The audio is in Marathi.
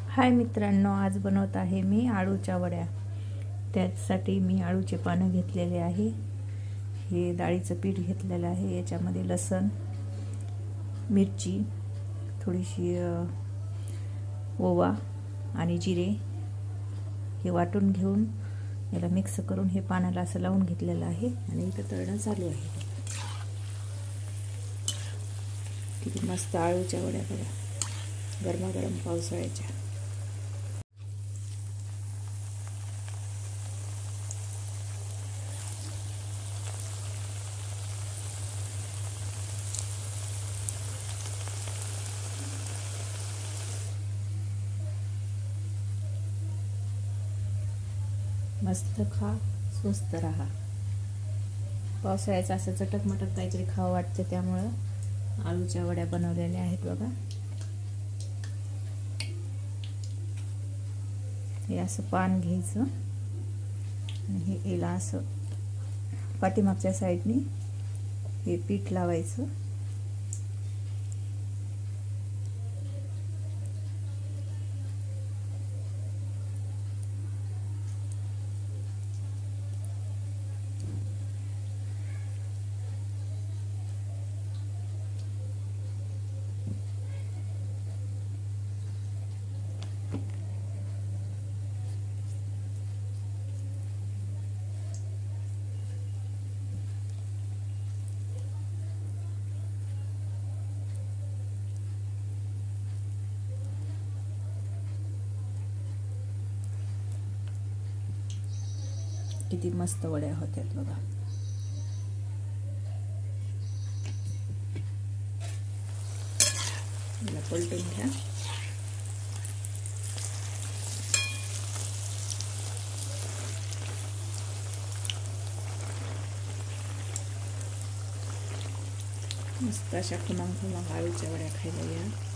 हाय मित्रांनो, आज बनवत आहे मी आळूच्या वड्या। त्यासाठी मी आळूचे पानं घेतलेले आहे, हे डाळीचं पीठ घेतलेलं आहे, याच्यामध्ये लसण, मिरची, थोडीशी ओवा आणि जिरे हे वाटून घेऊन याला मिक्स करून हे पानाला असं लावून घेतलेलं आहे आणि इथं तळणं चालू आहे। किती मस्त आळूच्या वड्या बघा, गरमागरम पावसाळ्याच्या। मस्त खा, स्वस्त रहा। पावसाळ्याचं असं चटक मटक काहीतरी खावं वाटतं, त्यामुळं आळूच्या वड्या बनवलेल्या आहेत बघा। हे असं पान घ्यायचं आणि हे याला असं पाठीमागच्या साईडनी हे पीठ लावायचं। किती मस्त वड्या होतात बघा। याला पलटून घ्या। मस्त अशा खमंग आळूच्या वड्या खायला या।